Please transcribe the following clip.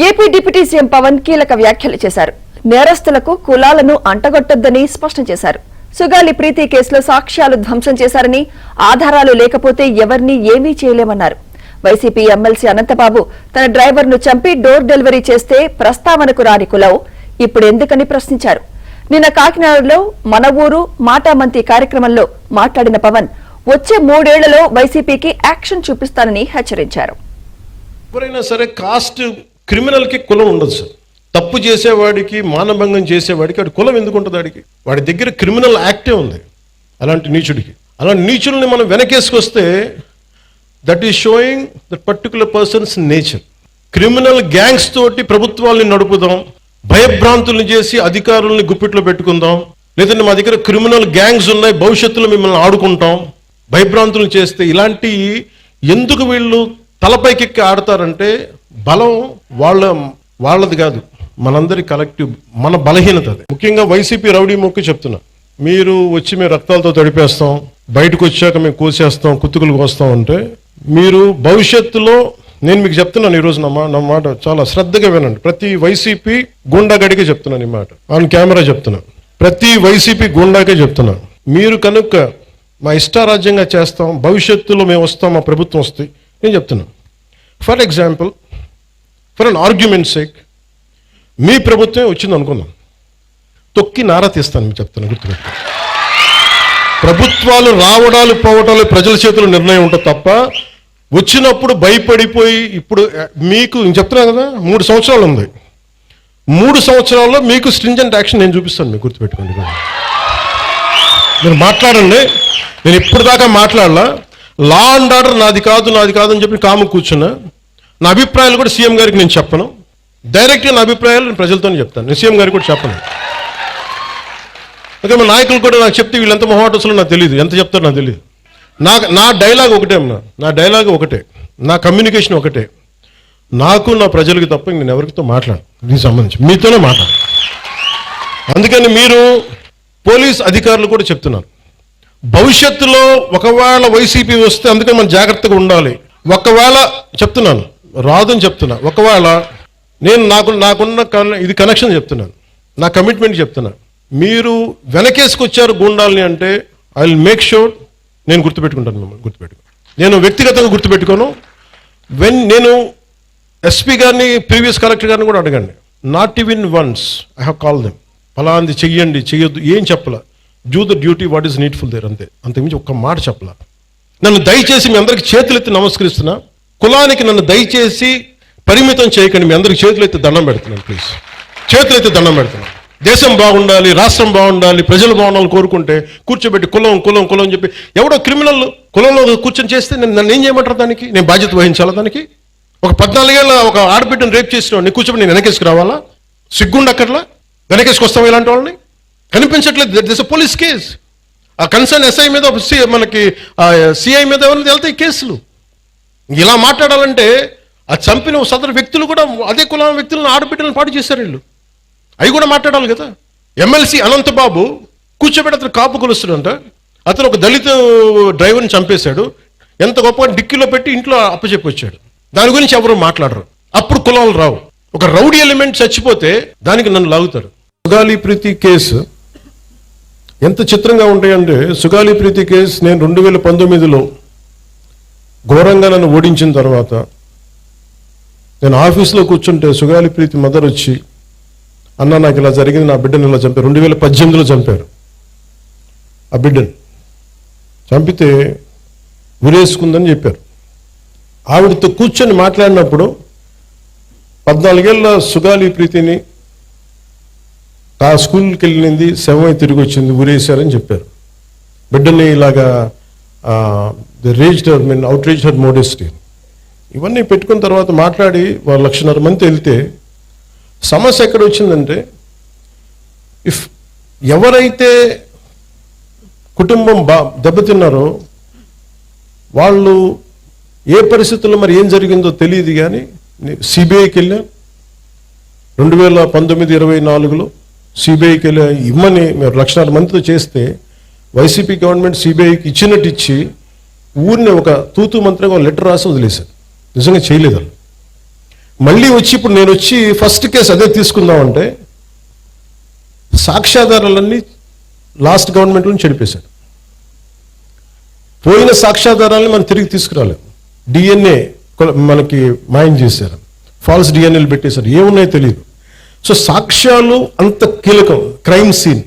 AP deputy CM Pawan కీలక వ్యాఖ్యలు చేశారు. నేరస్తులకు కులాలను అంటగొట్టొద్దని స్పష్టం చేశారు. సుగాలి ప్రీతి కేసులో సాక్ష్యాలు ధ్వంసం చేశారని, ఆధారాలు లేకపోతే ఎవరిని ఏమీ చేయలేమన్నారు. వైసీపీ ఎమ్మెల్సీ అనంతబాబు తన డ్రైవర్ను చంపి డోర్ డెలివరీ చేస్తే ప్రస్తావనకు రాని కులం ఇప్పుడెందుకని ప్రశ్నించారు. నిన్న కాకినాడలో మన ఊరు మాటామంతి కార్యక్రమంలో మాట్లాడిన పవన్ వచ్చే 3 ఏళ్లలో వైసీపీకి యాక్షన్ చూపిస్తానని హెచ్చరించారు. ఎవరైనా సరే కాస్ట్ క్రిమినల్కి కులం ఉండదు సార్. తప్పు చేసేవాడికి, మానభంగం చేసేవాడికి వాడి కులం ఎందుకు ఉంటుంది? వాడి దగ్గర క్రిమినల్ యాక్టే ఉంది. అలాంటి నీచుడికి, అలాంటి నీచుల్ని మనం వెనకేసుకొస్తే that is showing that particular person's nature. Criminal gangs తోటి ప్రభుత్వాల్ని నడుపుదాం, భయభ్రాంతుల్ని చేసి అధికారుల్ని గుప్పిట్లో పెట్టుకుందాం, లేదంటే మా దగ్గర క్రిమినల్ గ్యాంగ్స్ ఉన్నాయి, భవిష్యత్తులో మిమ్మల్ని ఆడుకుంటాం, భయభ్రాంతులు చేస్తే ఇలాంటి ఎందుకు వీళ్ళు తలపైకెక్కి ఆడతారంటే బలం వాళ్ళది కాదు, మనందరి కలెక్టివ్, మన బలహీనత అది. ముఖ్యంగా వైసీపీ రౌడీ మొక్కి చెప్తున్నా, మీరు వచ్చి మేము రక్తాలతో తడిపేస్తాం, బయటకు వచ్చాక మేము కోసేస్తాం, కుత్తుకులు కోస్తాం అంటే మీరు భవిష్యత్తులో, నేను మీకు చెప్తున్నాను ఈరోజు నా మాట చాలా శ్రద్ధగా వినండి. ప్రతి వైసీపీ గుండాగడికే చెప్తున్నాను ఈ మాట, ఆన్ కెమెరా చెప్తున్నాను, ప్రతి వైసీపీ గుండాకే చెప్తున్నాను. మీరు కనుక మా ఇష్టారాజ్యంగా చేస్తాం, భవిష్యత్తులో మేము వస్తాం, మా ప్రభుత్వం వస్తాయి, నేను చెప్తున్నాను. For example, for an argument sake, మీ ప్రభుత్వమే వచ్చింది అనుకుందాం, తొక్కి నారా తీస్తాను, మీకు చెప్తాను, గుర్తుపెట్టు. ప్రభుత్వాలు రావడాలు పోవడాలు ప్రజల చేతుల్లో నిర్ణయం ఉంటుంది తప్ప వచ్చినప్పుడు భయపడిపోయి, ఇప్పుడు మీకు చెప్తున్నా కదా 3 సంవత్సరాలు ఉంది, 3 సంవత్సరాల్లో మీకు స్ట్రింజెంట్ యాక్షన్ నేను చూపిస్తాను, మీకు గుర్తుపెట్టుకోండి. మీరు మాట్లాడండి, నేను ఇప్పుడు దాకా మాట్లాడలా. లా అండ్ ఆర్డర్ నాది కాదు అని చెప్పి కాము కూర్చున్నా. నా అభిప్రాయాలు కూడా సీఎం గారికి నేను చెప్పను, డైరెక్ట్గా నా అభిప్రాయాలు నేను ప్రజలతోనే చెప్తాను, నేను సీఎం గారికి కూడా చెప్పను. ఓకే, మా నాయకులు కూడా నాకు చెప్తే వీళ్ళంత మొహాటసులు నాకు తెలియదు, ఎంత చెప్తారో నాకు తెలియదు. నా డైలాగ్ ఒకటే అమ్మా, నా డైలాగ్ ఒకటే, నా కమ్యూనికేషన్ ఒకటే, నాకు నా ప్రజలకి తప్ప నేను ఎవరితో మాట్లాడు, దీనికి సంబంధించి మీతోనే మాట్లాడు. అందుకని మీరు పోలీస్ అధికారులు కూడా చెప్తున్నారు, భవిష్యత్తులో ఒకవేళ వైసీపీ వస్తే అందుకని మనం జాగ్రత్తగా ఉండాలి. ఒకవేళ చెప్తున్నాను, రాదని చెప్తున్నా, ఒకవేళ నేను నాకున్న ఇది కనెక్షన్ చెప్తున్నాను, నా కమిట్మెంట్ చెప్తున్నా, మీరు వెనకేసుకొచ్చారు గూండాల్ని అంటే ఐ విల్ మేక్ షూర్ నేను గుర్తుపెట్టుకుంటాను, మిమ్మల్ని గుర్తుపెట్టుకో. నేను వ్యక్తిగతంగా గుర్తుపెట్టుకోను. నేను ఎస్పీ గారిని, ప్రీవియస్ కలెక్టర్ గారిని కూడా అడగండి, not even once I have call them, ఫలాంది చెయ్యండి చెయ్యొద్దు ఏం చెప్పలా, do the duty what is needful there, అంతకుమించి ఒక్క మాట చెప్పలా. నన్ను దయచేసి మీ అందరికి చేతులెత్తి నమస్కరిస్తున్నా, కులానికి నన్ను దయచేసి పరిమితం చేయకండి, మీ అందరికి చేతులెత్తి దండం పెడుతున్నాను, ప్లీజ్ చేతులెత్తి దండం పెడుతున్నాను. దేశం బాగుండాలి, రాష్ట్రం బాగుండాలి, ప్రజలు బాగుండాలని కోరుకుంటే కూర్చోబెట్టి కులం అని చెప్పి ఎవడో క్రిమినల్ కులంలో కూర్చొని చేస్తే నన్ను ఏం చేయమంటారు? దానికి నేను బాధ్యత వహించాలా? దానికి ఒక 14 ఏళ్ళ ఒక ఆడబిడ్డను రేప్ చేసిన నీ కూర్చోబెట్టి నేను వెనకేసుకు రావాలా? సిగ్గుండక్కర్లా? వెనకేసుకొస్తాం ఇలాంటి వాళ్ళని? కనిపించట్లేదు. దిస్ పోలీస్ కేస్, ఆ కన్సర్న్ ఎస్ఐ మీద మనకి సిఐ మీద ఎవరైనా వెళ్తాయి కేసులు. ఇలా మాట్లాడాలంటే ఆ చంపిన సదరు వ్యక్తులు కూడా అదే కులం వ్యక్తులను, ఆడబిడ్డలను పాటు చేశారు వీళ్ళు, అవి కూడా మాట్లాడాలి కదా. ఎమ్మెల్సీ అనంతబాబు కూర్చోబెట్టి అతను కాపు కొలుస్తాడంట, అతను ఒక దళిత డ్రైవర్ని చంపేశాడు, ఎంత గొప్పగా డిక్కీలో పెట్టి ఇంట్లో అప్పచెప్పి వచ్చాడు, దాని గురించి ఎవరు మాట్లాడరు. అప్పుడు కులాలు రావు. ఒక రౌడీ ఎలిమెంట్ చచ్చిపోతే దానికి నన్ను లాగుతారు. సుగాలి ప్రీతి కేసు ఎంత చిత్రంగా ఉంటాయంటే, సుగాలి ప్రీతి కేసు నేను 2019లో ఘోరంగా నన్ను ఓడించిన తర్వాత నేను ఆఫీస్లో కూర్చుంటే సుగాలి ప్రీతి మదర్ వచ్చి, అన్న నాకు ఇలా జరిగింది, నా బిడ్డను ఇలా చంపారు. 2018లో చంపారు. ఆ బిడ్డను చంపితే ఉరేసుకుందని చెప్పారు. ఆవిడతో కూర్చొని మాట్లాడినప్పుడు 14 ఏళ్ళ సుగాలి ప్రీతిని ఆ స్కూల్కి వెళ్ళింది, శవమై తిరిగి వచ్చింది, ఊరేశారని చెప్పారు. బిడ్డని ఇలాగా అవుట్రీచ్ హర్ మోడెస్టీ ఇవన్నీ పెట్టుకున్న తర్వాత మాట్లాడి వాళ్ళు 1,00,000 మంది వెళ్తే సమస్య ఎక్కడ వచ్చిందంటే, ఎవరైతే కుటుంబం దెబ్బతిన్నారో వాళ్ళు ఏ పరిస్థితుల్లో మరి ఏం జరిగిందో తెలియదు, కానీ సిబిఐకి వెళ్ళాం 2019-24లో సిబిఐకి వెళ్ళా ఇమ్మని మీరు 1,00,000 మందితో చేస్తే వైసీపీ గవర్నమెంట్ సిబిఐకి ఇచ్చినట్టు ఇచ్చి ఊరిని ఒక తూతూ మంత్రంగా లెటర్ రాసి వదిలేశారు. నిజంగా చేయలేదు. మళ్ళీ వచ్చి ఇప్పుడు నేను వచ్చి ఫస్ట్ కేసు అదే తీసుకుందామంటే సాక్ష్యాధారాలన్నీ లాస్ట్ గవర్నమెంట్ నుంచి చెడిపేశాడు. పోయిన సాక్ష్యాధారాలని మనం తిరిగి తీసుకురాలేము. డిఎన్ఏ మనకి మాయం చేశారు, ఫాల్స్ డిఎన్ఏలు పెట్టేశారు, ఏమున్నాయో తెలియదు. సో సాక్ష్యాలు అంత కీలకం. Crime scene